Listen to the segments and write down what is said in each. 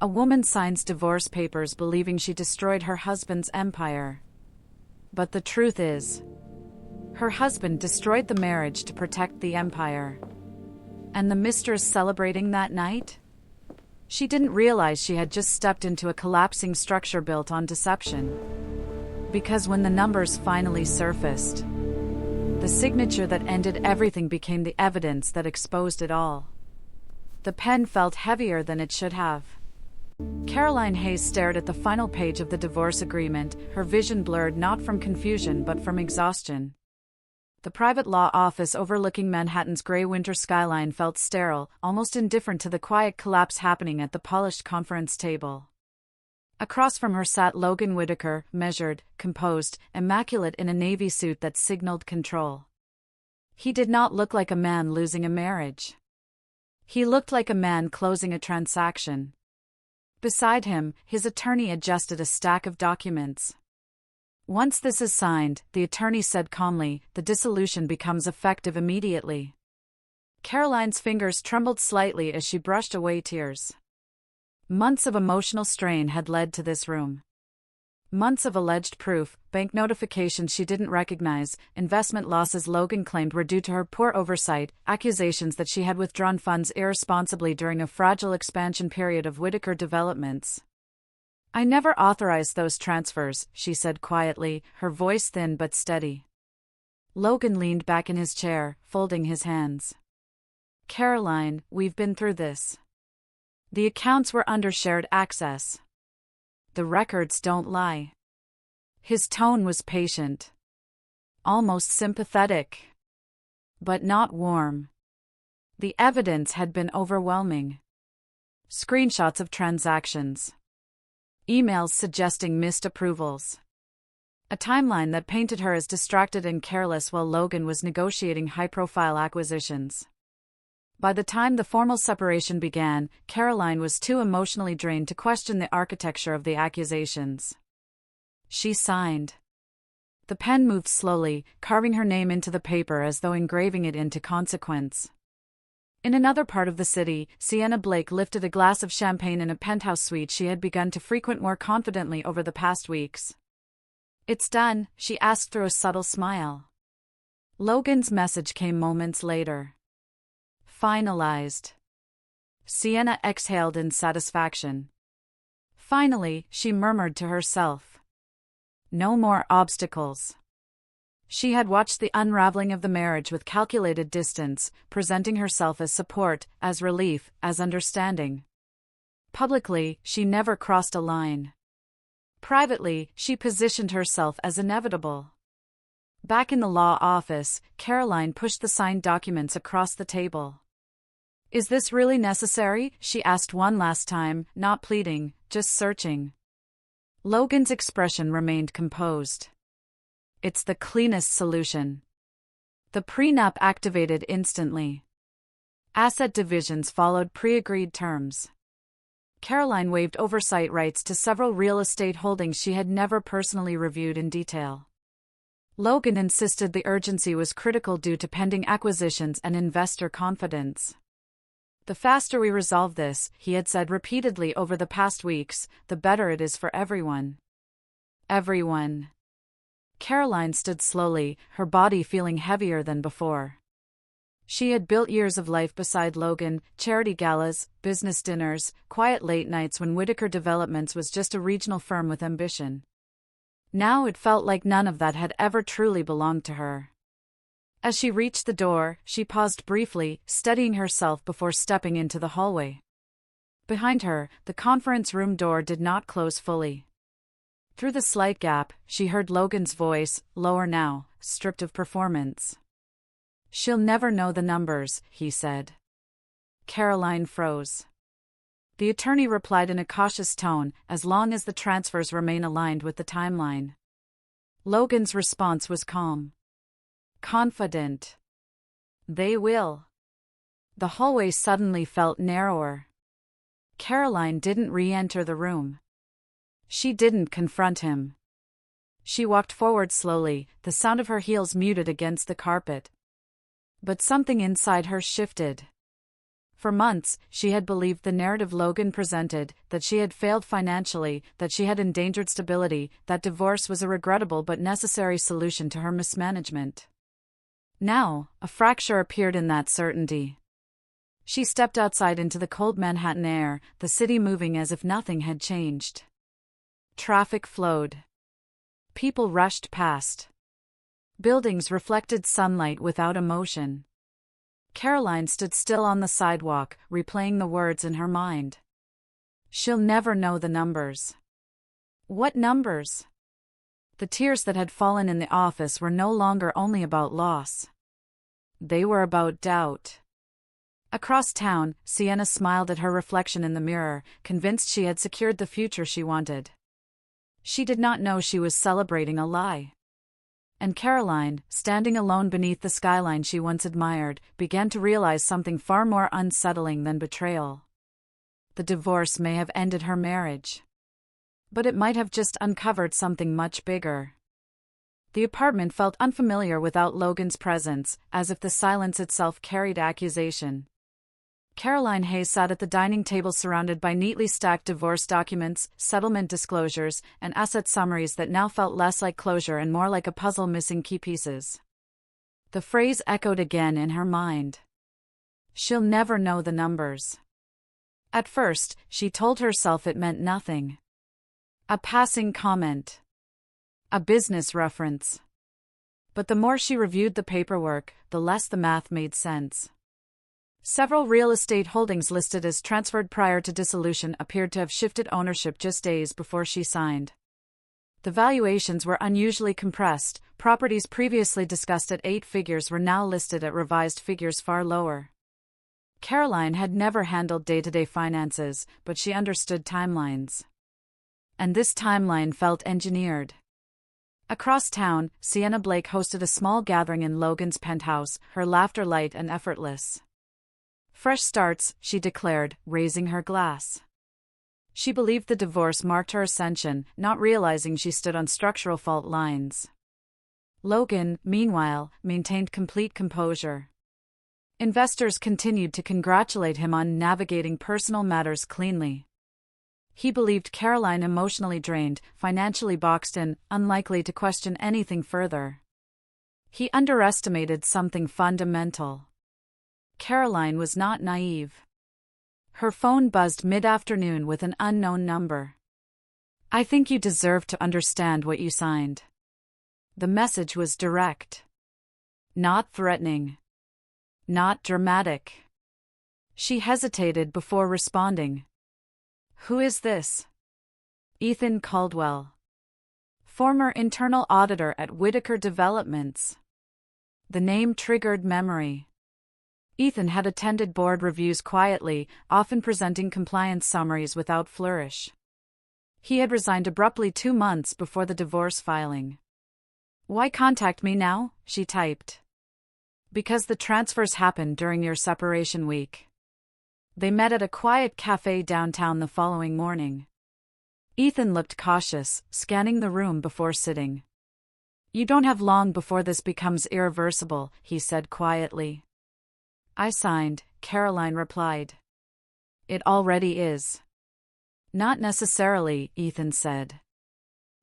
A woman signs divorce papers believing she destroyed her husband's empire. But the truth is, her husband destroyed the marriage to protect the empire. And the mistress celebrating that night? She didn't realize she had just stepped into a collapsing structure built on deception. Because when the numbers finally surfaced, the signature that ended everything became the evidence that exposed it all. The pen felt heavier than it should have. Caroline Hayes stared at the final page of the divorce agreement, her vision blurred not from confusion but from exhaustion. The private law office overlooking Manhattan's gray winter skyline felt sterile, almost indifferent to the quiet collapse happening at the polished conference table. Across from her sat Logan Whitaker, measured, composed, immaculate in a navy suit that signaled control. He did not look like a man losing a marriage. He looked like a man closing a transaction. Beside him, his attorney adjusted a stack of documents. Once this is signed, the attorney said calmly, the dissolution becomes effective immediately. Caroline's fingers trembled slightly as she brushed away tears. Months of emotional strain had led to this room. Months of alleged proof, bank notifications she didn't recognize, investment losses Logan claimed were due to her poor oversight, accusations that she had withdrawn funds irresponsibly during a fragile expansion period of Whitaker Developments. "I never authorized those transfers," she said quietly, her voice thin but steady. Logan leaned back in his chair, folding his hands. "Caroline, we've been through this. The accounts were under shared access. The records don't lie." His tone was patient. Almost sympathetic. But not warm. The evidence had been overwhelming. Screenshots of transactions. Emails suggesting missed approvals. A timeline that painted her as distracted and careless while Logan was negotiating high-profile acquisitions. By the time the formal separation began, Caroline was too emotionally drained to question the architecture of the accusations. She signed. The pen moved slowly, carving her name into the paper as though engraving it into consequence. In another part of the city, Sienna Blake lifted a glass of champagne in a penthouse suite she had begun to frequent more confidently over the past weeks. "It's done," she asked through a subtle smile. Logan's message came moments later. "Finalized." Sienna exhaled in satisfaction. Finally, she murmured to herself. No more obstacles. She had watched the unraveling of the marriage with calculated distance, presenting herself as support, as relief, as understanding. Publicly, she never crossed a line. Privately, she positioned herself as inevitable. Back in the law office, Caroline pushed the signed documents across the table. "Is this really necessary?" she asked one last time, not pleading, just searching. Logan's expression remained composed. "It's the cleanest solution." The prenup activated instantly. Asset divisions followed pre-agreed terms. Caroline waived oversight rights to several real estate holdings she had never personally reviewed in detail. Logan insisted the urgency was critical due to pending acquisitions and investor confidence. "The faster we resolve this," he had said repeatedly over the past weeks, "the better it is for everyone." Everyone. Caroline stood slowly, her body feeling heavier than before. She had built years of life beside Logan, charity galas, business dinners, quiet late nights when Whitaker Developments was just a regional firm with ambition. Now it felt like none of that had ever truly belonged to her. As she reached the door, she paused briefly, steadying herself before stepping into the hallway. Behind her, the conference room door did not close fully. Through the slight gap, she heard Logan's voice, lower now, stripped of performance. "She'll never know the numbers," he said. Caroline froze. The attorney replied in a cautious tone, "as long as the transfers remain aligned with the timeline." Logan's response was calm. Confident. "They will." The hallway suddenly felt narrower. Caroline didn't re-enter the room. She didn't confront him. She walked forward slowly, the sound of her heels muted against the carpet. But something inside her shifted. For months, she had believed the narrative Logan presented, that she had failed financially, that she had endangered stability, that divorce was a regrettable but necessary solution to her mismanagement. Now, a fracture appeared in that certainty. She stepped outside into the cold Manhattan air, the city moving as if nothing had changed. Traffic flowed. People rushed past. Buildings reflected sunlight without emotion. Caroline stood still on the sidewalk, replaying the words in her mind. She'll never know the numbers. What numbers? The tears that had fallen in the office were no longer only about loss. They were about doubt. Across town, Sienna smiled at her reflection in the mirror, convinced she had secured the future she wanted. She did not know she was celebrating a lie. And Caroline, standing alone beneath the skyline she once admired, began to realize something far more unsettling than betrayal. The divorce may have ended her marriage. But it might have just uncovered something much bigger. The apartment felt unfamiliar without Logan's presence, as if the silence itself carried accusation. Caroline Hayes sat at the dining table surrounded by neatly stacked divorce documents, settlement disclosures, and asset summaries that now felt less like closure and more like a puzzle missing key pieces. The phrase echoed again in her mind. She'll never know the numbers. At first, she told herself it meant nothing. A passing comment. A business reference. But the more she reviewed the paperwork, the less the math made sense. Several real estate holdings listed as transferred prior to dissolution appeared to have shifted ownership just days before she signed. The valuations were unusually compressed. Properties previously discussed at 8 figures were now listed at revised figures far lower. Caroline had never handled day-to-day finances, but she understood timelines. And this timeline felt engineered. Across town, Sienna Blake hosted a small gathering in Logan's penthouse, her laughter light and effortless. Fresh starts, she declared, raising her glass. She believed the divorce marked her ascension, not realizing she stood on structural fault lines. Logan, meanwhile, maintained complete composure. Investors continued to congratulate him on navigating personal matters cleanly. He believed Caroline emotionally drained, financially boxed in, unlikely to question anything further. He underestimated something fundamental. Caroline was not naive. Her phone buzzed mid-afternoon with an unknown number. I think you deserve to understand what you signed. The message was direct. Not threatening. Not dramatic. She hesitated before responding. Who is this? Ethan Caldwell. Former internal auditor at Whitaker Developments. The name triggered memory. Ethan had attended board reviews quietly, often presenting compliance summaries without flourish. He had resigned abruptly 2 months before the divorce filing. Why contact me now? She typed. Because the transfers happened during your separation week. They met at a quiet cafe downtown the following morning. Ethan looked cautious, scanning the room before sitting. You don't have long before this becomes irreversible, he said quietly. I signed, Caroline replied. It already is. Not necessarily, Ethan said.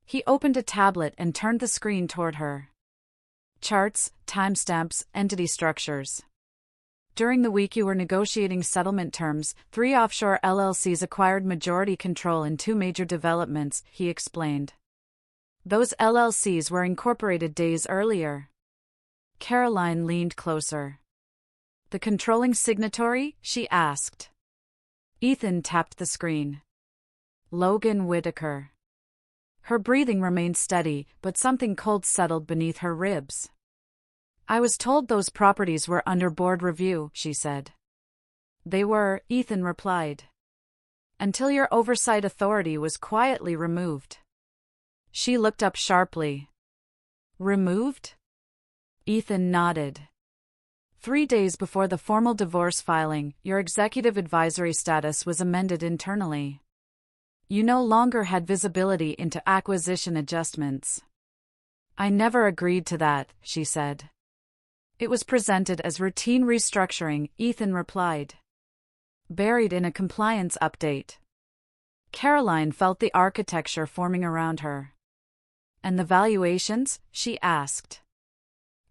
He opened a tablet and turned the screen toward her. Charts, timestamps, entity structures. During the week you were negotiating settlement terms, 3 offshore LLCs acquired majority control in 2 major developments, he explained. Those LLCs were incorporated days earlier. Caroline leaned closer. The controlling signatory? She asked. Ethan tapped the screen. Logan Whitaker. Her breathing remained steady, but something cold settled beneath her ribs. I was told those properties were under board review, she said. They were, Ethan replied. Until your oversight authority was quietly removed. She looked up sharply. Removed? Ethan nodded. 3 days before the formal divorce filing, your executive advisory status was amended internally. You no longer had visibility into acquisition adjustments. I never agreed to that, she said. It was presented as routine restructuring, Ethan replied. buried in a compliance update. Caroline felt the architecture forming around her. And the valuations? She asked.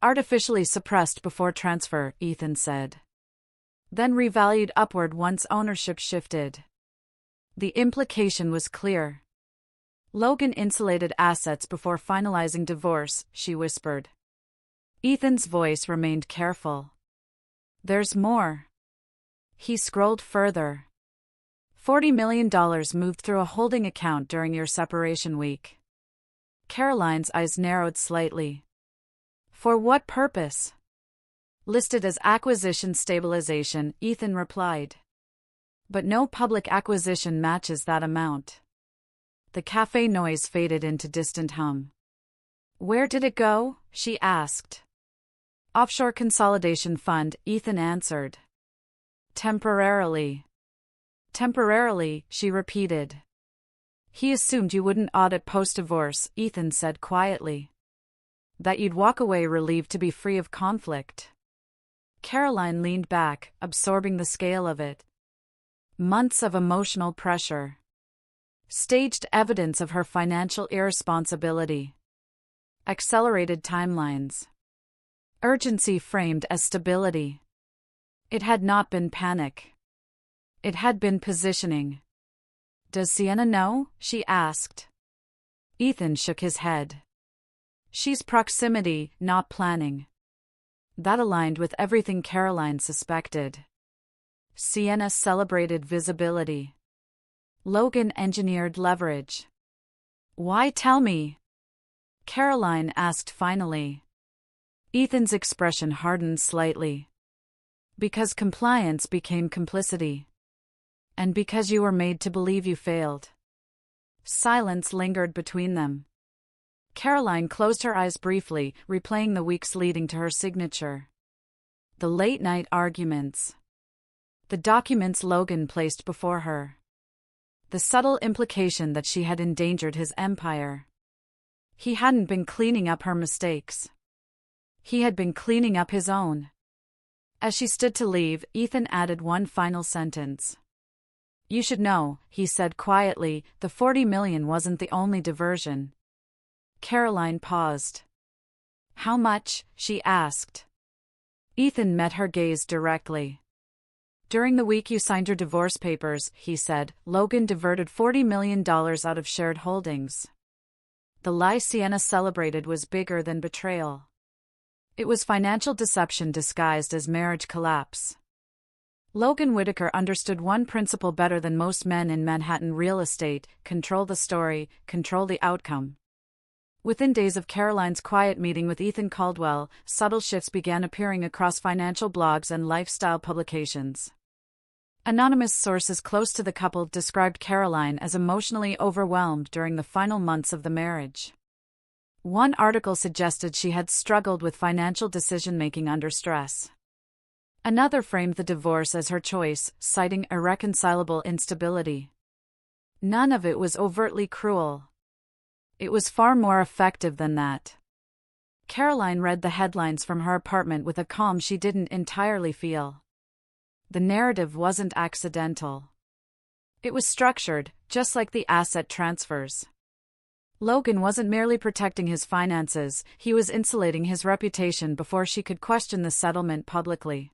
Artificially suppressed before transfer, Ethan said. Then revalued upward once ownership shifted. The implication was clear. Logan insulated assets before finalizing divorce, she whispered. Ethan's voice remained careful. There's more. He scrolled further. $40 million moved through a holding account during your separation week. Caroline's eyes narrowed slightly. For what purpose? Listed as acquisition stabilization, Ethan replied. But no public acquisition matches that amount. The cafe noise faded into distant hum. Where did it go? She asked. Offshore Consolidation Fund, Ethan answered. Temporarily. Temporarily, she repeated. He assumed you wouldn't audit post-divorce, Ethan said quietly. That you'd walk away relieved to be free of conflict. Caroline leaned back, absorbing the scale of it. Months of emotional pressure. Staged evidence of her financial irresponsibility. Accelerated timelines. Urgency framed as stability. It had not been panic. It had been positioning. Does Sienna know? She asked. Ethan shook his head. She's proximity, not planning. That aligned with everything Caroline suspected. Sienna celebrated visibility. Logan engineered leverage. Why tell me? Caroline asked finally. Ethan's expression hardened slightly. Because compliance became complicity. And because you were made to believe you failed. Silence lingered between them. Caroline closed her eyes briefly, replaying the weeks leading to her signature. The late-night arguments. The documents Logan placed before her. The subtle implication that she had endangered his empire. He hadn't been cleaning up her mistakes. He had been cleaning up his own. As she stood to leave, Ethan added one final sentence. You should know, he said quietly, the $40 million wasn't the only diversion. Caroline paused. How much? She asked. Ethan met her gaze directly. During the week you signed your divorce papers, he said, Logan diverted $40 million out of shared holdings. The lie Sienna celebrated was bigger than betrayal. It was financial deception disguised as marriage collapse. Logan Whitaker understood one principle better than most men in Manhattan real estate: control the story, control the outcome. Within days of Caroline's quiet meeting with Ethan Caldwell, subtle shifts began appearing across financial blogs and lifestyle publications. Anonymous sources close to the couple described Caroline as emotionally overwhelmed during the final months of the marriage. One article suggested she had struggled with financial decision-making under stress. Another framed the divorce as her choice, citing irreconcilable instability. None of it was overtly cruel. It was far more effective than that. Caroline read the headlines from her apartment with a calm she didn't entirely feel. The narrative wasn't accidental. It was structured, just like the asset transfers. Logan wasn't merely protecting his finances, he was insulating his reputation before she could question the settlement publicly.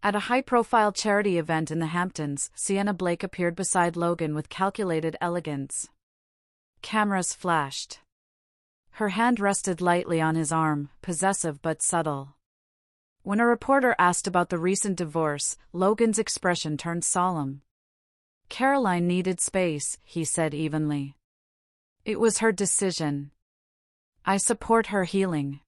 At a high-profile charity event in the Hamptons, Sienna Blake appeared beside Logan with calculated elegance. Cameras flashed. Her hand rested lightly on his arm, possessive but subtle. When a reporter asked about the recent divorce, Logan's expression turned solemn. Caroline needed space, he said evenly. It was her decision. I support her healing.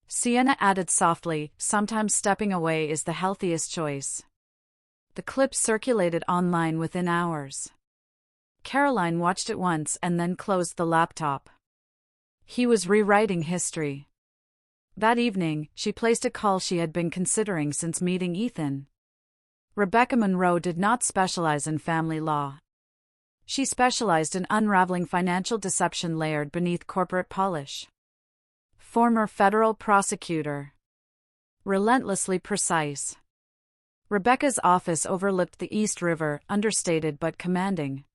Sienna added softly, sometimes stepping away is the healthiest choice. The clip circulated online within hours. Caroline watched it once and then closed the laptop. He was rewriting history. That evening, she placed a call she had been considering since meeting Ethan. Rebecca Monroe did not specialize in family law. She specialized in unraveling financial deception layered beneath corporate polish. Former federal prosecutor. Relentlessly precise. Rebecca's office overlooked the East River, understated but commanding.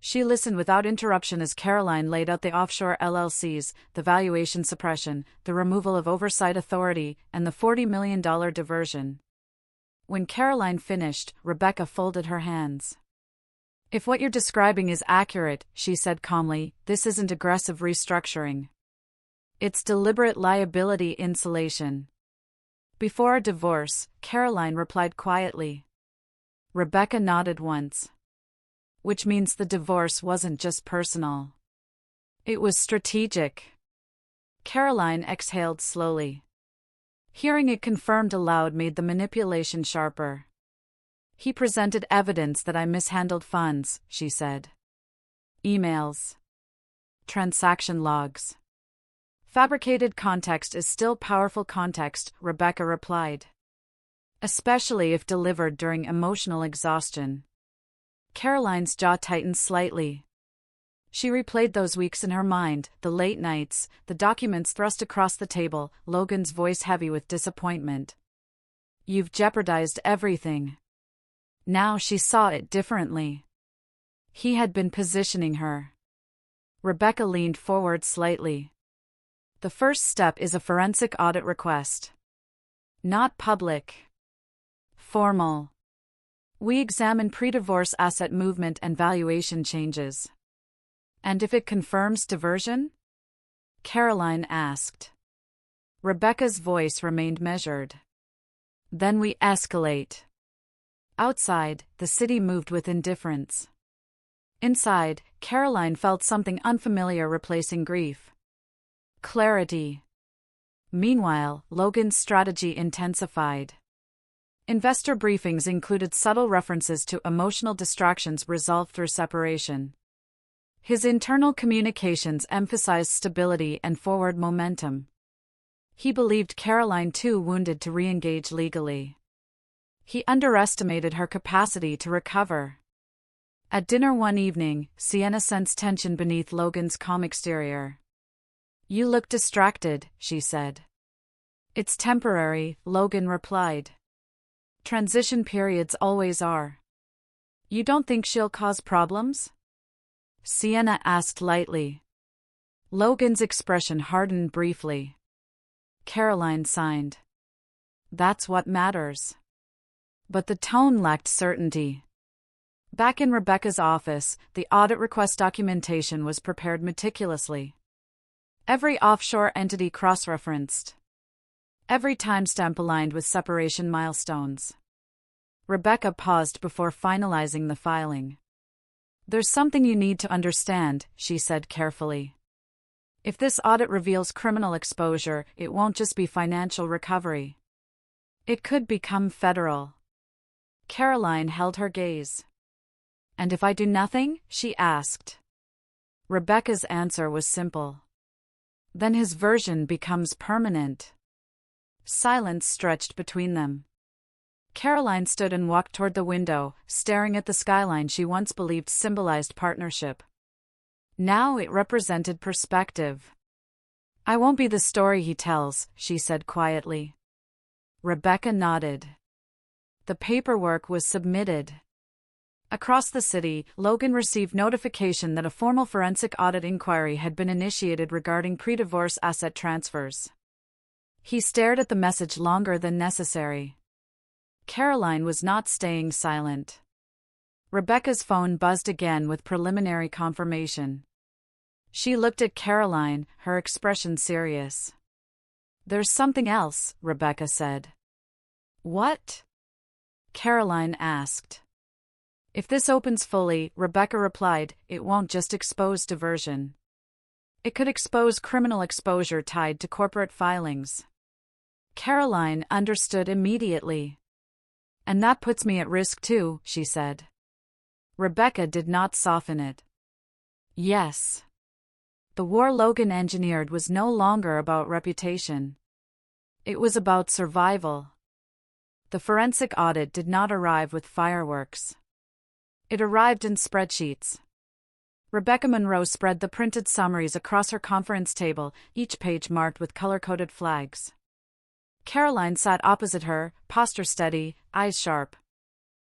She listened without interruption as Caroline laid out the offshore LLCs, the valuation suppression, the removal of oversight authority, and the $40 million diversion. When Caroline finished, Rebecca folded her hands. "If what you're describing is accurate," she said calmly, "this isn't aggressive restructuring. It's deliberate liability insulation." "Before our divorce," Caroline replied quietly. Rebecca nodded once. "Which means the divorce wasn't just personal. It was strategic." Caroline exhaled slowly. Hearing it confirmed aloud made the manipulation sharper. "He presented evidence that I mishandled funds," she said. "Emails. Transaction logs. Fabricated context is still powerful context," Rebecca replied. "Especially if delivered during emotional exhaustion." Caroline's jaw tightened slightly. She replayed those weeks in her mind, the late nights, the documents thrust across the table, Logan's voice heavy with disappointment. "You've jeopardized everything." Now she saw it differently. He had been positioning her. Rebecca leaned forward slightly. "The first step is a forensic audit request. Not public. Formal. We examine pre-divorce asset movement and valuation changes." "And if it confirms diversion?" Caroline asked. Rebecca's voice remained measured. "Then we escalate." Outside, the city moved with indifference. Inside, Caroline felt something unfamiliar replacing grief. Clarity. Meanwhile, Logan's strategy intensified. Investor briefings included subtle references to emotional distractions resolved through separation. His internal communications emphasized stability and forward momentum. He believed Caroline too wounded to re-engage legally. He underestimated her capacity to recover. At dinner one evening, Sienna sensed tension beneath Logan's calm exterior. "You look distracted," she said. "It's temporary," Logan replied. "Transition periods always are." "You don't think she'll cause problems?" Sienna asked lightly. Logan's expression hardened briefly. Caroline signed. "That's what matters." But the tone lacked certainty. Back in Rebecca's office, the audit request documentation was prepared meticulously. Every offshore entity cross-referenced. Every timestamp aligned with separation milestones. Rebecca paused before finalizing the filing. "There's something you need to understand," she said carefully. "If this audit reveals criminal exposure, it won't just be financial recovery. It could become federal." Caroline held her gaze. "And if I do nothing?" she asked. Rebecca's answer was simple. "Then his version becomes permanent." Silence stretched between them. Caroline stood and walked toward the window, staring at the skyline she once believed symbolized partnership. Now it represented perspective. "I won't be the story he tells," she said quietly. Rebecca nodded. The paperwork was submitted. Across the city, Logan received notification that a formal forensic audit inquiry had been initiated regarding pre-divorce asset transfers. He stared at the message longer than necessary. Caroline was not staying silent. Rebecca's phone buzzed again with preliminary confirmation. She looked at Caroline, her expression serious. "There's something else," Rebecca said. "What?" Caroline asked. "If this opens fully," Rebecca replied, "it won't just expose diversion. It could expose criminal exposure tied to corporate filings." Caroline understood immediately. "And that puts me at risk too," she said. Rebecca did not soften it. "Yes." The war Logan engineered was no longer about reputation. It was about survival. The forensic audit did not arrive with fireworks. It arrived in spreadsheets. Rebecca Monroe spread the printed summaries across her conference table, each page marked with color-coded flags. Caroline sat opposite her, posture steady, eyes sharp.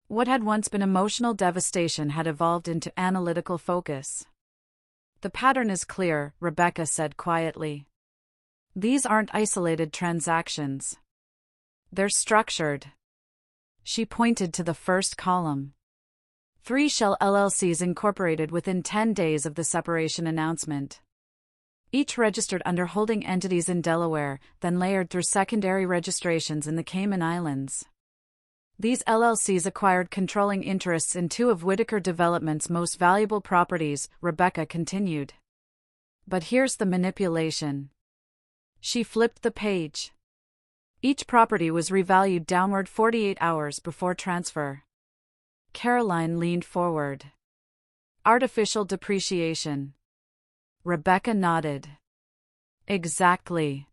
What had once been emotional devastation had evolved into analytical focus. The pattern is clear, Rebecca said quietly. These aren't isolated transactions. They're structured. She pointed to the first column. 3 shell LLCs incorporated within 10 days of the separation announcement. Each registered under holding entities in Delaware, then layered through secondary registrations in the Cayman Islands. These LLCs acquired controlling interests in 2 of Whitaker Development's most valuable properties, Rebecca continued. But here's the manipulation. She flipped the page. Each property was revalued downward 48 hours before transfer. Caroline leaned forward. Artificial depreciation. Rebecca nodded. Exactly.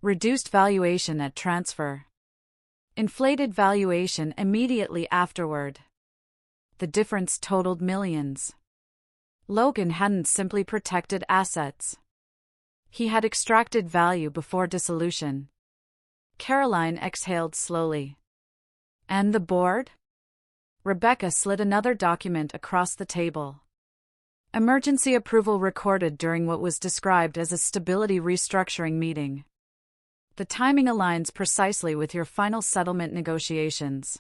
Reduced valuation at transfer. Inflated valuation immediately afterward. The difference totaled millions. Logan hadn't simply protected assets. He had extracted value before dissolution. Caroline exhaled slowly. And the board? Rebecca slid another document across the table. Emergency approval recorded during what was described as a stability restructuring meeting. The timing aligns precisely with your final settlement negotiations.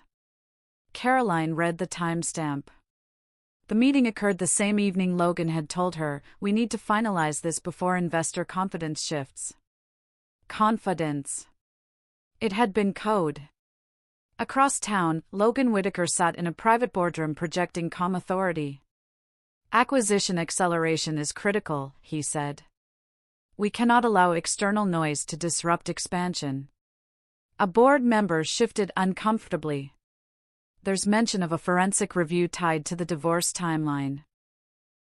Caroline read the timestamp. The meeting occurred the same evening Logan had told her, "We need to finalize this before investor confidence shifts." Confidence. It had been code. Across town, Logan Whitaker sat in a private boardroom projecting calm authority. "Acquisition acceleration is critical," he said. "We cannot allow external noise to disrupt expansion." A board member shifted uncomfortably. "There's mention of a forensic review tied to the divorce timeline."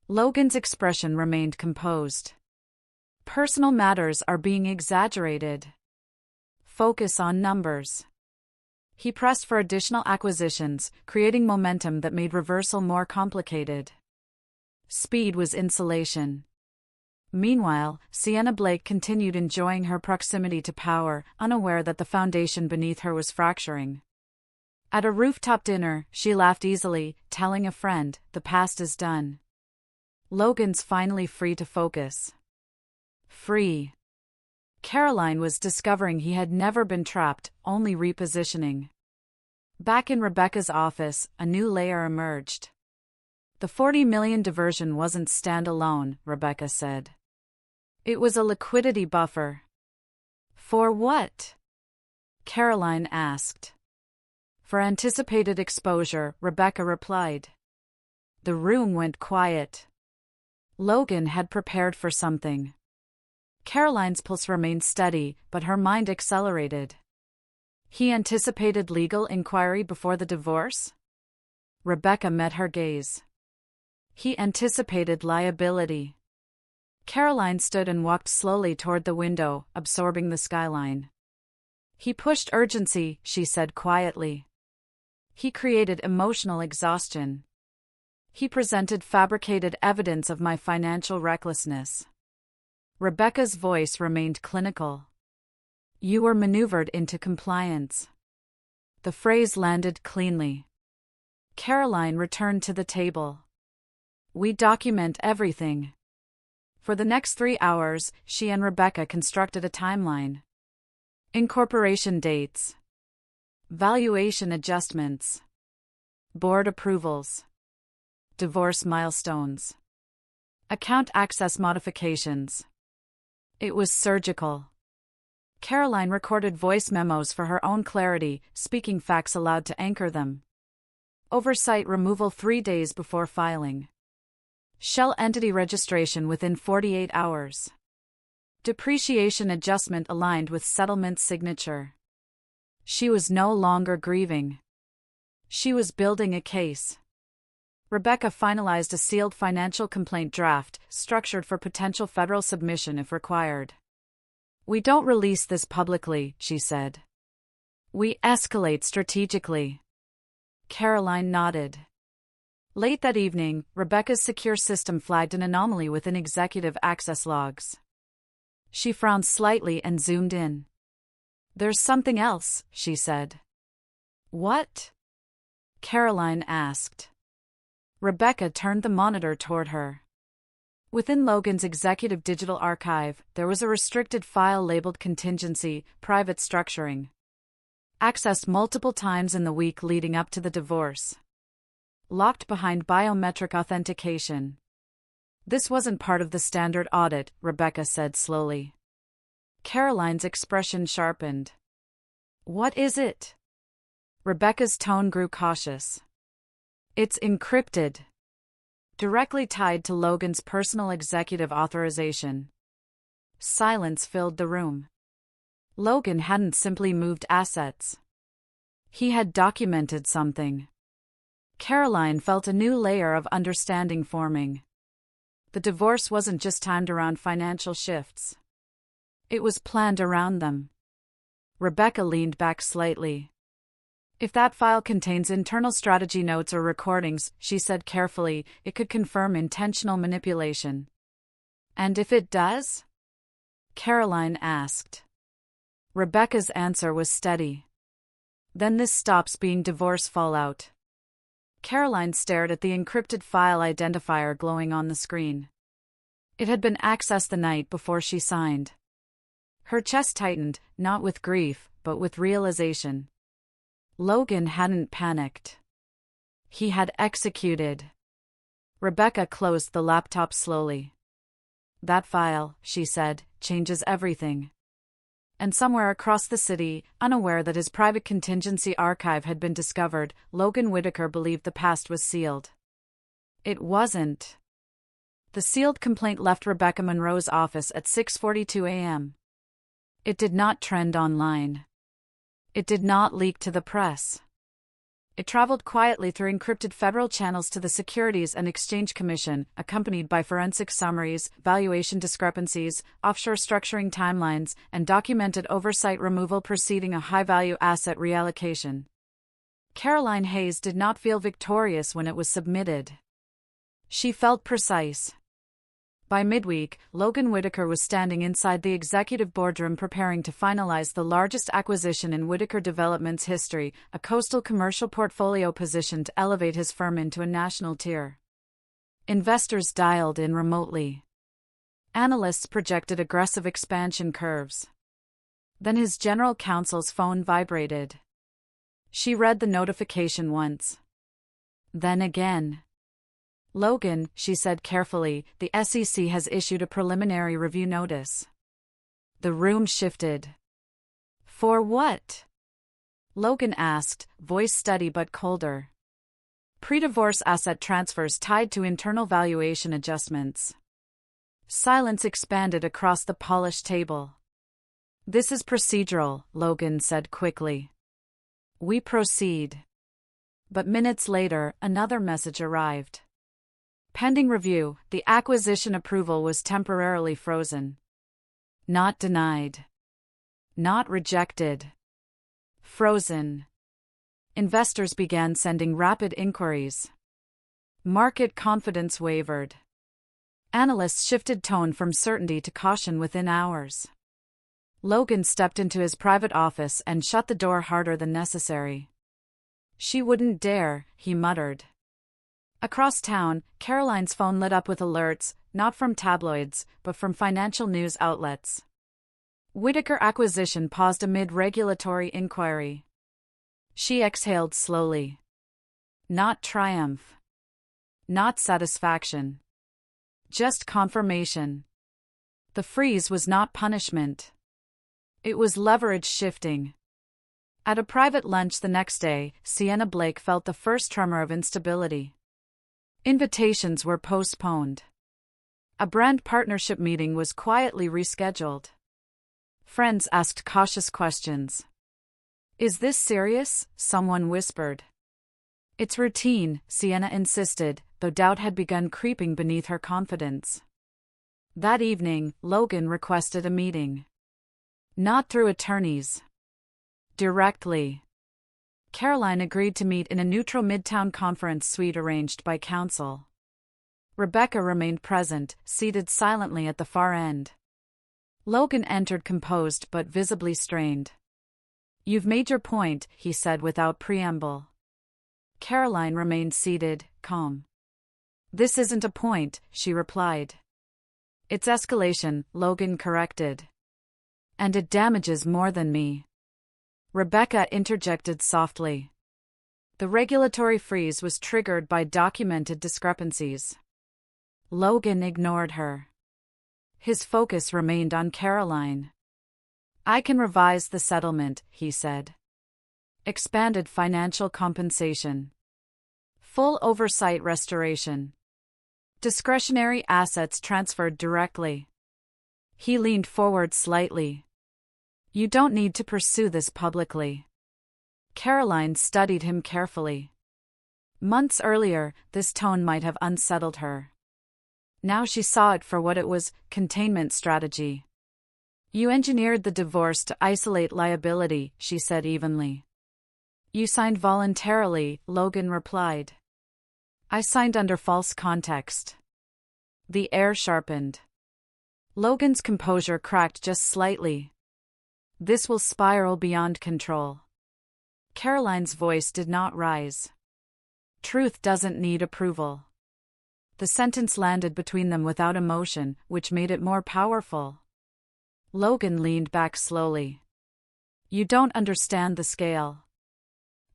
Logan's expression remained composed. "Personal matters are being exaggerated. Focus on numbers." He pressed for additional acquisitions, creating momentum that made reversal more complicated. Speed was insulation. Meanwhile, Sienna Blake continued enjoying her proximity to power, unaware that the foundation beneath her was fracturing. At a rooftop dinner, she laughed easily, telling a friend, "The past is done." Logan's finally free to focus. Free. Caroline was discovering he had never been trapped, only repositioning. Back in Rebecca's office, a new layer emerged. "The $40 million diversion wasn't standalone," Rebecca said. "It was a liquidity buffer." "For what?" Caroline asked. "For anticipated exposure," Rebecca replied. The room went quiet. Logan had prepared for something. Caroline's pulse remained steady, but her mind accelerated. He anticipated legal inquiry before the divorce? Rebecca met her gaze. He anticipated liability. Caroline stood and walked slowly toward the window, absorbing the skyline. "He pushed urgency," she said quietly. "He created emotional exhaustion. He presented fabricated evidence of my financial recklessness." Rebecca's voice remained clinical. "You were maneuvered into compliance." The phrase landed cleanly. Caroline returned to the table. "We document everything." For the next 3 hours, she and Rebecca constructed a timeline. Incorporation dates. Valuation adjustments. Board approvals. Divorce milestones. Account access modifications. It was surgical. Caroline recorded voice memos for her own clarity, speaking facts aloud to anchor them. Oversight removal 3 days before filing. Shell entity registration within 48 hours. Depreciation adjustment aligned with settlement signature. She was no longer grieving. She was building a case. Rebecca finalized a sealed financial complaint draft, structured for potential federal submission if required. "We don't release this publicly," she said. "We escalate strategically." Caroline nodded. Late that evening, Rebecca's secure system flagged an anomaly within executive access logs. She frowned slightly and zoomed in. "There's something else," she said. "What?" Caroline asked. Rebecca turned the monitor toward her. Within Logan's executive digital archive, there was a restricted file labeled Contingency, Private Structuring. Accessed multiple times in the week leading up to the divorce. Locked behind biometric authentication. "This wasn't part of the standard audit," Rebecca said slowly. Caroline's expression sharpened. "What is it?" Rebecca's tone grew cautious. "It's encrypted. Directly tied to Logan's personal executive authorization." Silence filled the room. Logan hadn't simply moved assets. He had documented something. Caroline felt a new layer of understanding forming. The divorce wasn't just timed around financial shifts. It was planned around them. Rebecca leaned back slightly. "If that file contains internal strategy notes or recordings," she said carefully, "it could confirm intentional manipulation." "And if it does?" Caroline asked. Rebecca's answer was steady. "Then this stops being divorce fallout." Caroline stared at the encrypted file identifier glowing on the screen. It had been accessed the night before she signed. Her chest tightened, not with grief, but with realization. Logan hadn't panicked. He had executed. Rebecca closed the laptop slowly. "That file," she said, "changes everything." And somewhere across the city, unaware that his private contingency archive had been discovered, Logan Whitaker believed the past was sealed. It wasn't. The sealed complaint left Rebecca Monroe's office at 6:42 a.m. It did not trend online. It did not leak to the press. It traveled quietly through encrypted federal channels to the Securities and Exchange Commission, accompanied by forensic summaries, valuation discrepancies, offshore structuring timelines, and documented oversight removal preceding a high-value asset reallocation. Caroline Hayes did not feel victorious when it was submitted. She felt precise. By midweek, Logan Whitaker was standing inside the executive boardroom preparing to finalize the largest acquisition in Whitaker Development's history, a coastal commercial portfolio positioned to elevate his firm into a national tier. Investors dialed in remotely. Analysts projected aggressive expansion curves. Then his general counsel's phone vibrated. She read the notification once. Then again. "Logan," she said carefully, "the SEC has issued a preliminary review notice." The room shifted. "For what?" Logan asked, voice steady but colder. "Pre-divorce asset transfers tied to internal valuation adjustments." Silence expanded across the polished table. "This is procedural," Logan said quickly. "We proceed." But minutes later, another message arrived. Pending review, the acquisition approval was temporarily frozen. Not denied. Not rejected. Frozen. Investors began sending rapid inquiries. Market confidence wavered. Analysts shifted tone from certainty to caution within hours. Logan stepped into his private office and shut the door harder than necessary. "She wouldn't dare," he muttered. Across town, Caroline's phone lit up with alerts, not from tabloids, but from financial news outlets. Whitaker acquisition paused amid regulatory inquiry. She exhaled slowly. Not triumph. Not satisfaction. Just confirmation. The freeze was not punishment. It was leverage shifting. At a private lunch the next day, Sienna Blake felt the first tremor of instability. Invitations were postponed. A brand partnership meeting was quietly rescheduled. Friends asked cautious questions. "Is this serious?" someone whispered. "It's routine," Sienna insisted, though doubt had begun creeping beneath her confidence. That evening, Logan requested a meeting. Not through attorneys. Directly. Caroline agreed to meet in a neutral midtown conference suite arranged by counsel. Rebecca remained present, seated silently at the far end. Logan entered composed but visibly strained. You've made your point, he said without preamble. Caroline remained seated, calm. This isn't a point, she replied. It's escalation, Logan corrected. And it damages more than me. Rebecca interjected softly. The regulatory freeze was triggered by documented discrepancies. Logan ignored her. His focus remained on Caroline. I can revise the settlement, he said. Expanded financial compensation. Full oversight restoration. Discretionary assets transferred directly. He leaned forward slightly. You don't need to pursue this publicly. Caroline studied him carefully. Months earlier, this tone might have unsettled her. Now she saw it for what it was, containment strategy. You engineered the divorce to isolate liability, she said evenly. You signed voluntarily, Logan replied. I signed under false context. The air sharpened. Logan's composure cracked just slightly. This will spiral beyond control. Caroline's voice did not rise. Truth doesn't need approval. The sentence landed between them without emotion, which made it more powerful. Logan leaned back slowly. You don't understand the scale.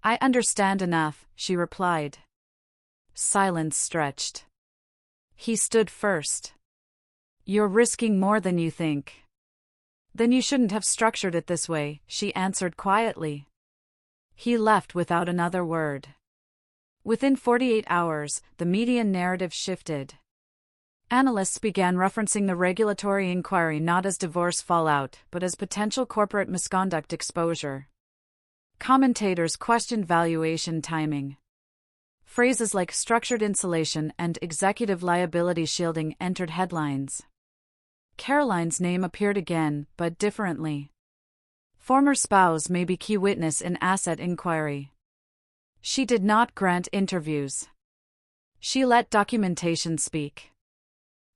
I understand enough, she replied. Silence stretched. He stood first. You're risking more than you think. Then you shouldn't have structured it this way, she answered quietly. He left without another word. Within 48 hours, the media narrative shifted. Analysts began referencing the regulatory inquiry not as divorce fallout, but as potential corporate misconduct exposure. Commentators questioned valuation timing. Phrases like structured insulation and executive liability shielding entered headlines. Caroline's name appeared again, but differently. Former spouse may be key witness in asset inquiry. She did not grant interviews. She let documentation speak.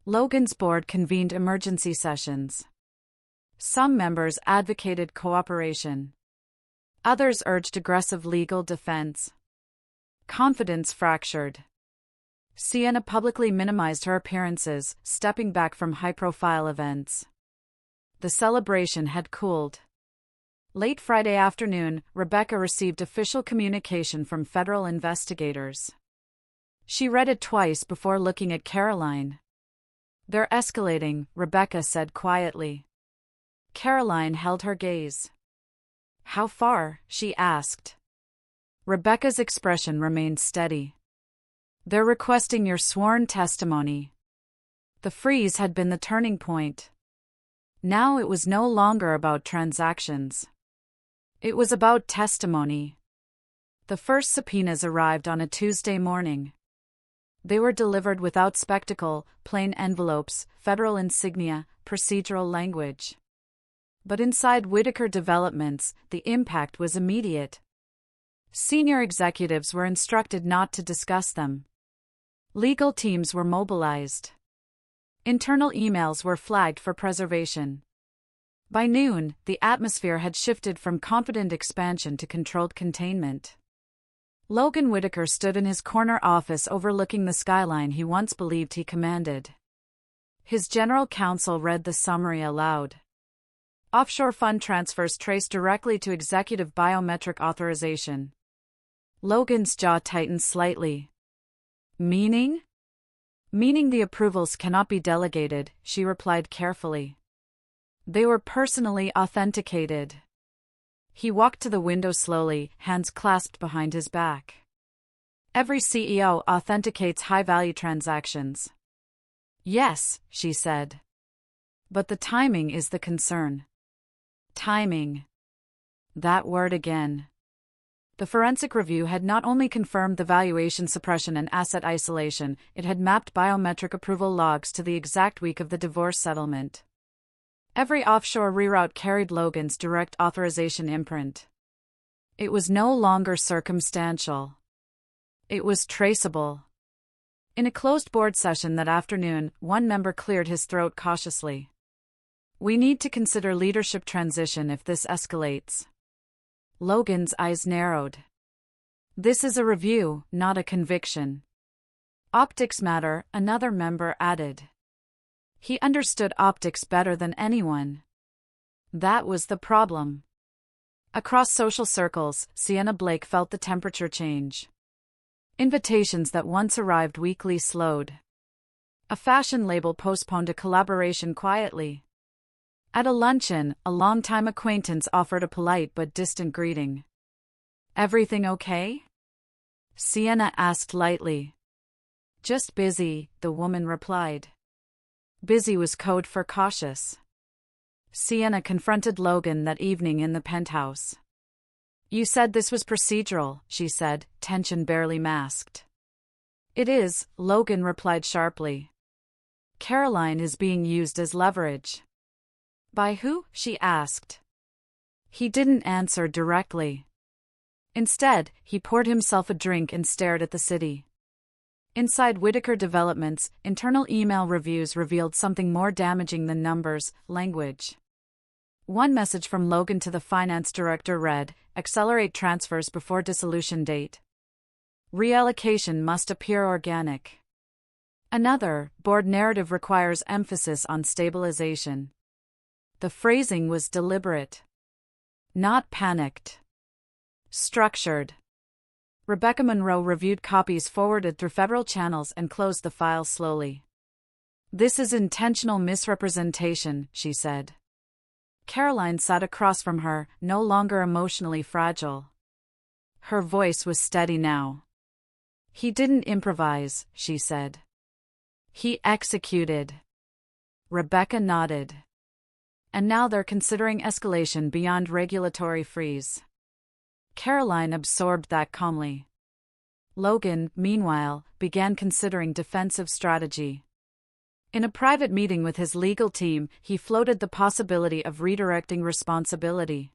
Logan's board convened emergency sessions. Some members advocated cooperation. Others urged aggressive legal defense. Confidence fractured. Sienna publicly minimized her appearances, stepping back from high-profile events. The celebration had cooled. Late Friday afternoon, Rebecca received official communication from federal investigators. She read it twice before looking at Caroline. They're escalating, Rebecca said quietly. Caroline held her gaze. How far? She asked. Rebecca's expression remained steady. They're requesting your sworn testimony. The freeze had been the turning point. Now it was no longer about transactions. It was about testimony. The first subpoenas arrived on a Tuesday morning. They were delivered without spectacle, plain envelopes, federal insignia, procedural language. But inside Whitaker Developments, the impact was immediate. Senior executives were instructed not to discuss them. Legal teams were mobilized. Internal emails were flagged for preservation. By noon, the atmosphere had shifted from confident expansion to controlled containment. Logan Whitaker stood in his corner office overlooking the skyline he once believed he commanded. His general counsel read the summary aloud. Offshore fund transfers traced directly to executive biometric authorization. Logan's jaw tightened slightly. Meaning? Meaning the approvals cannot be delegated, she replied carefully. They were personally authenticated. He walked to the window slowly, hands clasped behind his back. Every CEO authenticates high-value transactions. Yes, she said. But the timing is the concern. Timing. That word again. The forensic review had not only confirmed the valuation suppression and asset isolation, it had mapped biometric approval logs to the exact week of the divorce settlement. Every offshore reroute carried Logan's direct authorization imprint. It was no longer circumstantial. It was traceable. In a closed board session that afternoon, one member cleared his throat cautiously. We need to consider leadership transition if this escalates. Logan's eyes narrowed. This is a review, not a conviction. Optics matter, another member added. He understood optics better than anyone. That was the problem. Across social circles, Sienna Blake felt the temperature change. Invitations that once arrived weekly slowed. A fashion label postponed a collaboration quietly. At a luncheon, a longtime acquaintance offered a polite but distant greeting. "Everything okay?" Sienna asked lightly. "Just busy," the woman replied. Busy was code for cautious. Sienna confronted Logan that evening in the penthouse. "You said this was procedural," she said, tension barely masked. "It is," Logan replied sharply. "Caroline is being used as leverage." "By who?" she asked. He didn't answer directly. Instead, he poured himself a drink and stared at the city. Inside Whitaker Developments, internal email reviews revealed something more damaging than numbers: language. One message from Logan to the finance director read, "Accelerate transfers before dissolution date. Reallocation must appear organic." Another, "Board narrative requires emphasis on stabilization." The phrasing was deliberate. Not panicked. Structured. Rebecca Monroe reviewed copies forwarded through federal channels and closed the file slowly. "This is intentional misrepresentation," she said. Caroline sat across from her, no longer emotionally fragile. Her voice was steady now. "He didn't improvise," she said. "He executed." Rebecca nodded. "And now they're considering escalation beyond regulatory freeze." Caroline absorbed that calmly. Logan, meanwhile, began considering defensive strategy. In a private meeting with his legal team, he floated the possibility of redirecting responsibility.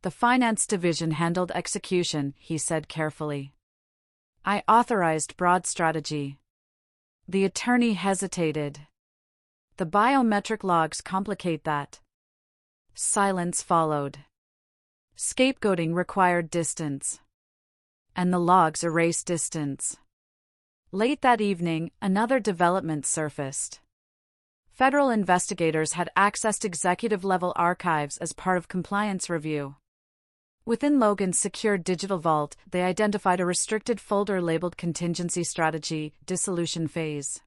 "The finance division handled execution," he said carefully. "I authorized broad strategy." The attorney hesitated. "The biometric logs complicate that." Silence followed. Scapegoating required distance. And the logs erased distance. Late that evening, another development surfaced. Federal investigators had accessed executive-level archives as part of compliance review. Within Logan's secure digital vault, they identified a restricted folder labeled Contingency Strategy, Dissolution Phase.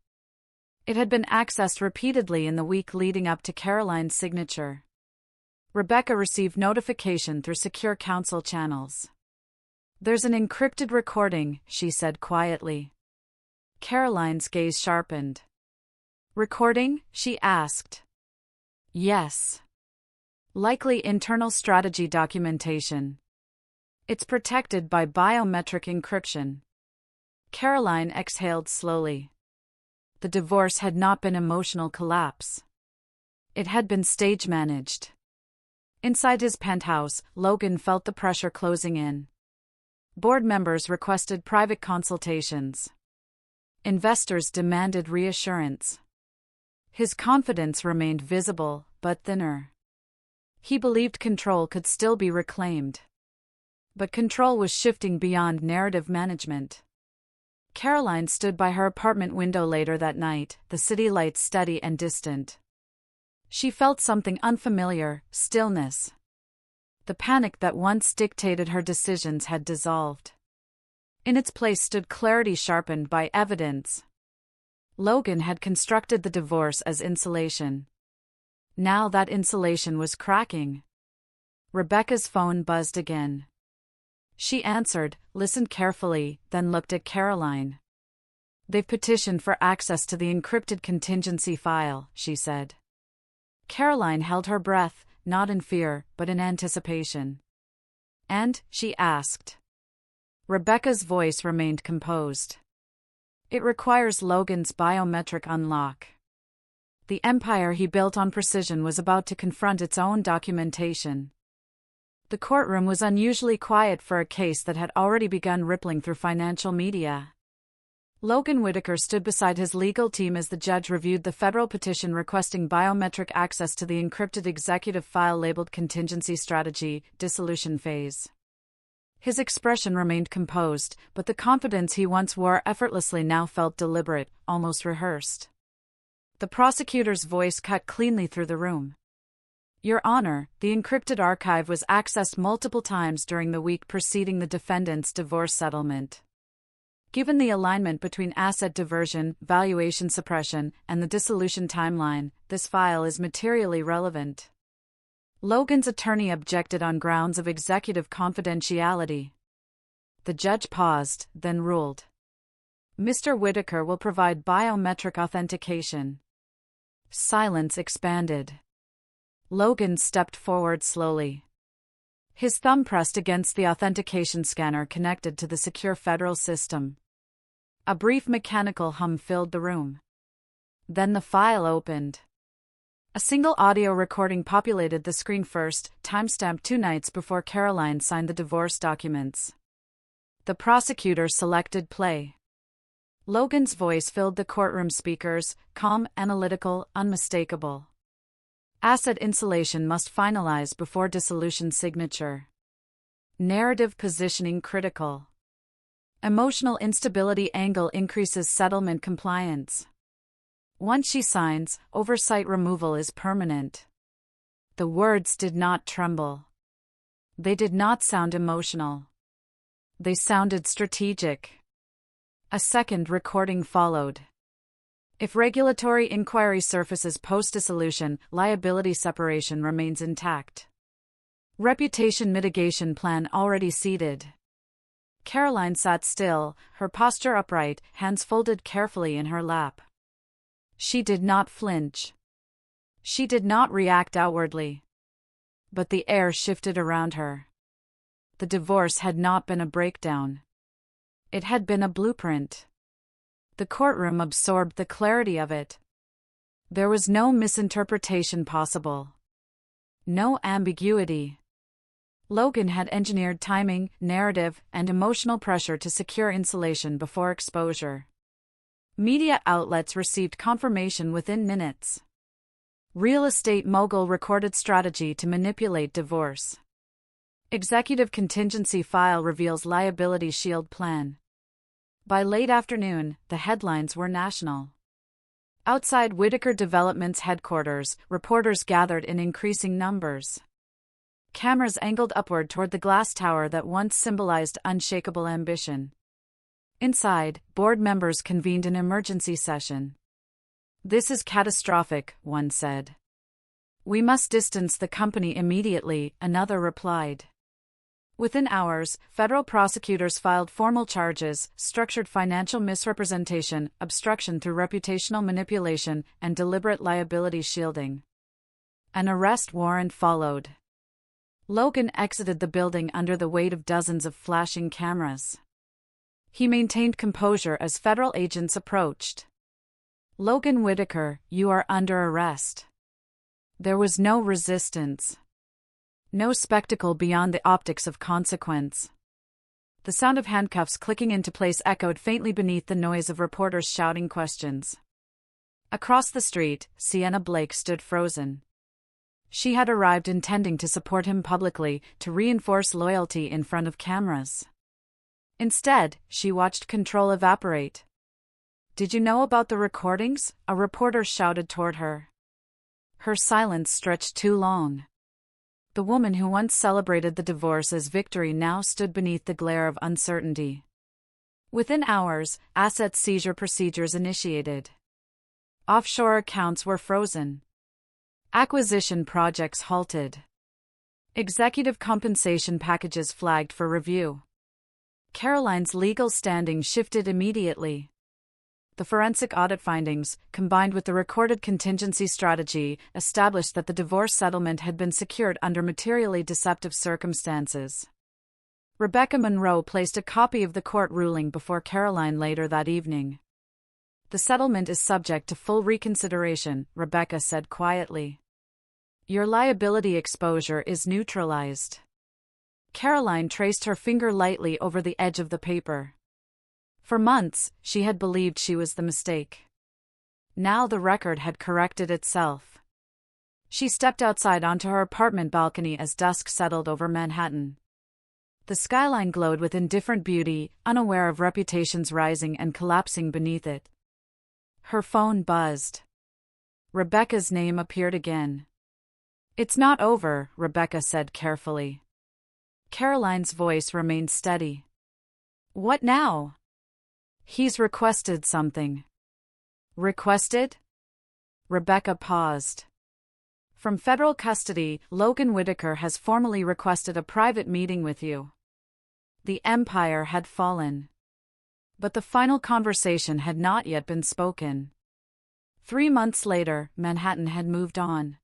It had been accessed repeatedly in the week leading up to Caroline's signature. Rebecca received notification through secure counsel channels. "There's an encrypted recording," she said quietly. Caroline's gaze sharpened. "Recording?" she asked. "Yes. Likely internal strategy documentation. It's protected by biometric encryption." Caroline exhaled slowly. The divorce had not been emotional collapse. It had been stage-managed. Inside his penthouse, Logan felt the pressure closing in. Board members requested private consultations. Investors demanded reassurance. His confidence remained visible, but thinner. He believed control could still be reclaimed. But control was shifting beyond narrative management. Caroline stood by her apartment window later that night, the city lights steady and distant. She felt something unfamiliar: stillness. The panic that once dictated her decisions had dissolved. In its place stood clarity sharpened by evidence. Logan had constructed the divorce as insulation. Now that insulation was cracking. Rebecca's phone buzzed again. She answered, listened carefully, then looked at Caroline. "They've petitioned for access to the encrypted contingency file," she said. Caroline held her breath, not in fear, but in anticipation. "And?" she asked. Rebecca's voice remained composed. "It requires Logan's biometric unlock." The empire he built on precision was about to confront its own documentation. The courtroom was unusually quiet for a case that had already begun rippling through financial media. Logan Whitaker stood beside his legal team as the judge reviewed the federal petition requesting biometric access to the encrypted executive file labeled Contingency Strategy, Dissolution Phase. His expression remained composed, but the confidence he once wore effortlessly now felt deliberate, almost rehearsed. The prosecutor's voice cut cleanly through the room. Your Honor, the encrypted archive was accessed multiple times during the week preceding the defendant's divorce settlement. Given the alignment between asset diversion, valuation suppression, and the dissolution timeline, this file is materially relevant. Logan's attorney objected on grounds of executive confidentiality. The judge paused, then ruled. Mr. Whitaker will provide biometric authentication. Silence expanded. Logan stepped forward slowly. His thumb pressed against the authentication scanner connected to the secure federal system. A brief mechanical hum filled the room. Then the file opened. A single audio recording populated the screen first, timestamped 2 nights before Caroline signed the divorce documents. The prosecutor selected play. Logan's voice filled the courtroom speakers, calm, analytical, unmistakable. Asset insulation must finalize before dissolution signature. Narrative positioning critical. Emotional instability angle increases settlement compliance. Once she signs, oversight removal is permanent. The words did not tremble. They did not sound emotional. They sounded strategic. A second recording followed. If regulatory inquiry surfaces post-dissolution, liability separation remains intact. Reputation mitigation plan already seated. Caroline sat still, her posture upright, hands folded carefully in her lap. She did not flinch. She did not react outwardly. But the air shifted around her. The divorce had not been a breakdown. It had been a blueprint. The courtroom absorbed the clarity of it. There was no misinterpretation possible. No ambiguity. Logan had engineered timing, narrative, and emotional pressure to secure insulation before exposure. Media outlets received confirmation within minutes. Real estate mogul recorded strategy to manipulate divorce. Executive contingency file reveals liability shield plan. By late afternoon, the headlines were national. Outside Whitaker Development's headquarters, reporters gathered in increasing numbers. Cameras angled upward toward the glass tower that once symbolized unshakable ambition. Inside, board members convened an emergency session. This is catastrophic, one said. We must distance the company immediately, another replied. Within hours, federal prosecutors filed formal charges, structured financial misrepresentation, obstruction through reputational manipulation, and deliberate liability shielding. An arrest warrant followed. Logan exited the building under the weight of dozens of flashing cameras. He maintained composure as federal agents approached. Logan Whitaker, you are under arrest. There was no resistance. No spectacle beyond the optics of consequence. The sound of handcuffs clicking into place echoed faintly beneath the noise of reporters shouting questions. Across the street, Sienna Blake stood frozen. She had arrived intending to support him publicly, to reinforce loyalty in front of cameras. Instead, she watched control evaporate. Did you know about the recordings? A reporter shouted toward her. Her silence stretched too long. The woman who once celebrated the divorce as victory now stood beneath the glare of uncertainty. Within hours, asset seizure procedures initiated. Offshore accounts were frozen. Acquisition projects halted. Executive compensation packages flagged for review. Caroline's legal standing shifted immediately. The forensic audit findings, combined with the recorded contingency strategy, established that the divorce settlement had been secured under materially deceptive circumstances. Rebecca Monroe placed a copy of the court ruling before Caroline later that evening. The settlement is subject to full reconsideration, Rebecca said quietly. Your liability exposure is neutralized. Caroline traced her finger lightly over the edge of the paper. For months, she had believed she was the mistake. Now the record had corrected itself. She stepped outside onto her apartment balcony as dusk settled over Manhattan. The skyline glowed with indifferent beauty, unaware of reputations rising and collapsing beneath it. Her phone buzzed. Rebecca's name appeared again. "It's not over," Rebecca said carefully. Caroline's voice remained steady. "What now?" "He's requested something." "Requested?" Rebecca paused. "From federal custody, Logan Whitaker has formally requested a private meeting with you." The empire had fallen. But the final conversation had not yet been spoken. 3 months later, Manhattan had moved on.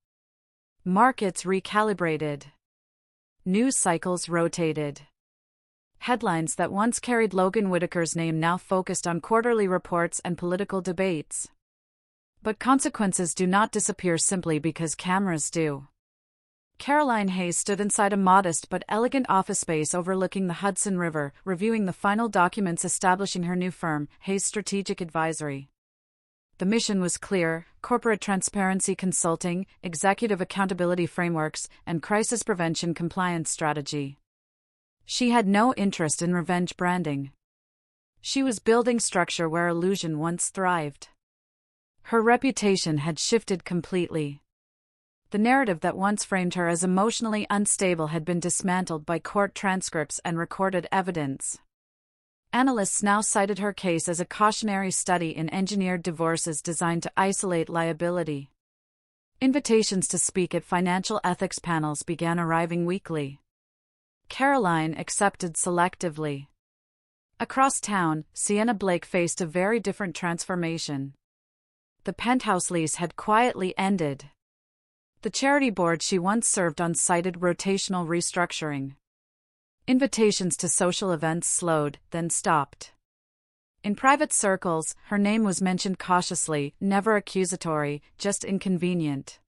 Markets recalibrated. News cycles rotated. Headlines that once carried Logan Whitaker's name now focused on quarterly reports and political debates. But consequences do not disappear simply because cameras do. Caroline Hayes stood inside a modest but elegant office space overlooking the Hudson River, reviewing the final documents establishing her new firm, Hayes Strategic Advisory. The mission was clear: corporate transparency consulting, executive accountability frameworks, and crisis prevention compliance strategy. She had no interest in revenge branding. She was building structure where illusion once thrived. Her reputation had shifted completely. The narrative that once framed her as emotionally unstable had been dismantled by court transcripts and recorded evidence. Analysts now cited her case as a cautionary study in engineered divorces designed to isolate liability. Invitations to speak at financial ethics panels began arriving weekly. Caroline accepted selectively. Across town, Sienna Blake faced a very different transformation. The penthouse lease had quietly ended. The charity board she once served on cited rotational restructuring. Invitations to social events slowed, then stopped. In private circles, her name was mentioned cautiously, never accusatory, just inconvenient.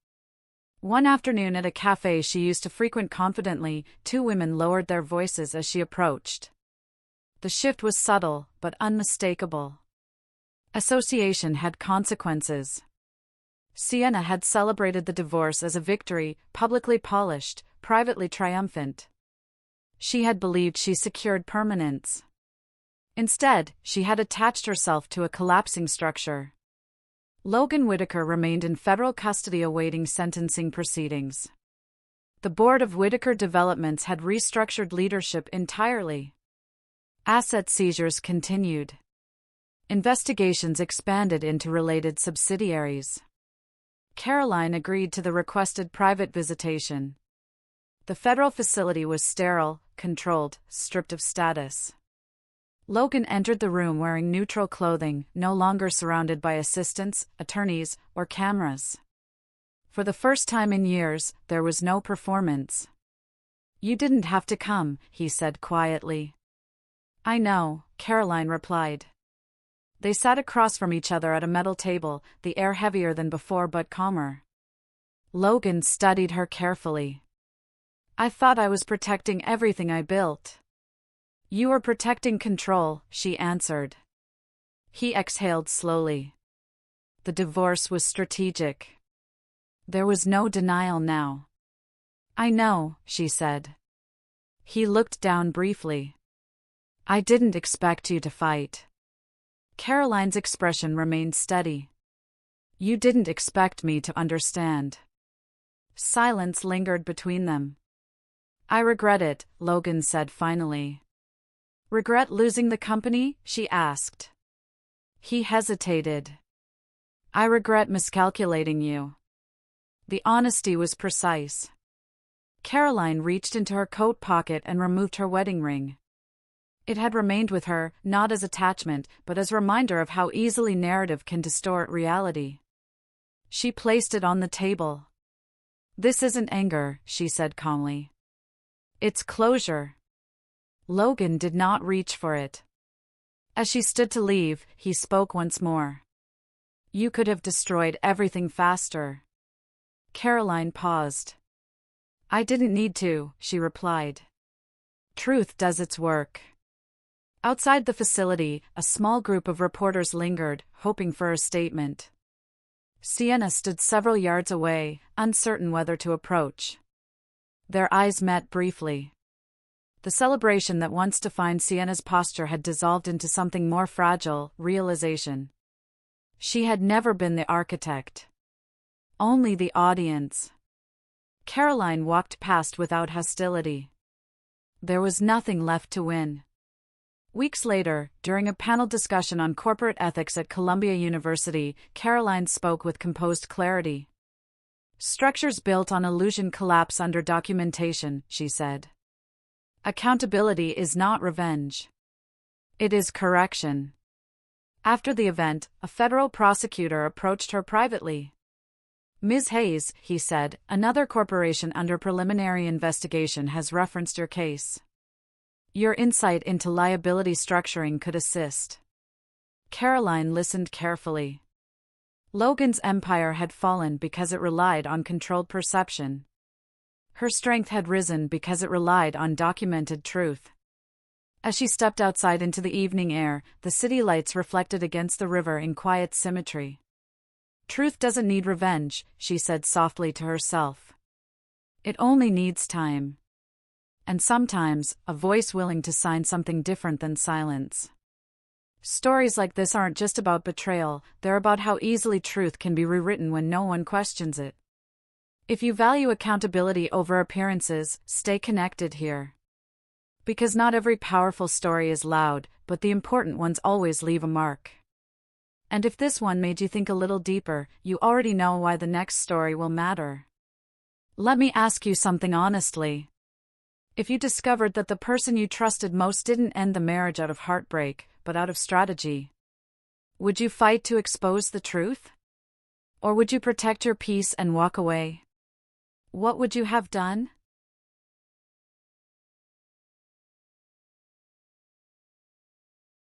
One afternoon at a cafe she used to frequent confidently, 2 women lowered their voices as she approached. The shift was subtle, but unmistakable. Association had consequences. Sienna had celebrated the divorce as a victory, publicly polished, privately triumphant. She had believed she secured permanence. Instead, she had attached herself to a collapsing structure. Logan Whitaker remained in federal custody awaiting sentencing proceedings. The board of Whitaker Developments had restructured leadership entirely. Asset seizures continued. Investigations expanded into related subsidiaries. Caroline agreed to the requested private visitation. The federal facility was sterile, controlled, stripped of status. Logan entered the room wearing neutral clothing, no longer surrounded by assistants, attorneys, or cameras. For the first time in years, there was no performance. "You didn't have to come," he said quietly. "I know," Caroline replied. They sat across from each other at a metal table, the air heavier than before but calmer. Logan studied her carefully. "I thought I was protecting everything I built." "You were protecting control," she answered. He exhaled slowly. The divorce was strategic. There was no denial now. "I know," she said. He looked down briefly. "I didn't expect you to fight." Caroline's expression remained steady. "You didn't expect me to understand." Silence lingered between them. "I regret it," Logan said finally. "Regret losing the company?" she asked. He hesitated. "I regret miscalculating you." The honesty was precise. Caroline reached into her coat pocket and removed her wedding ring. It had remained with her, not as attachment, but as reminder of how easily narrative can distort reality. She placed it on the table. "This isn't anger," she said calmly. "It's closure." Logan did not reach for it. As she stood to leave, he spoke once more. "You could have destroyed everything faster." Caroline paused. "I didn't need to," she replied. "Truth does its work." Outside the facility, a small group of reporters lingered, hoping for a statement. Sienna stood several yards away, uncertain whether to approach. Their eyes met briefly. The celebration that once defined Sienna's posture had dissolved into something more fragile, realization. She had never been the architect. Only the audience. Caroline walked past without hostility. There was nothing left to win. Weeks later, during a panel discussion on corporate ethics at Columbia University, Caroline spoke with composed clarity. Structures built on illusion collapse under documentation, she said. Accountability is not revenge. It is correction. After the event, a federal prosecutor approached her privately. Ms. Hayes, he said, another corporation under preliminary investigation has referenced your case. Your insight into liability structuring could assist. Caroline listened carefully. Logan's empire had fallen because it relied on controlled perception. Her strength had risen because it relied on documented truth. As she stepped outside into the evening air, the city lights reflected against the river in quiet symmetry. Truth doesn't need revenge, she said softly to herself. It only needs time. And sometimes, a voice willing to sign something different than silence. Stories like this aren't just about betrayal, they're about how easily truth can be rewritten when no one questions it. If you value accountability over appearances, stay connected here. Because not every powerful story is loud, but the important ones always leave a mark. And if this one made you think a little deeper, you already know why the next story will matter. Let me ask you something honestly. If you discovered that the person you trusted most didn't end the marriage out of heartbreak, but out of strategy, would you fight to expose the truth? Or would you protect your peace and walk away? What would you have done?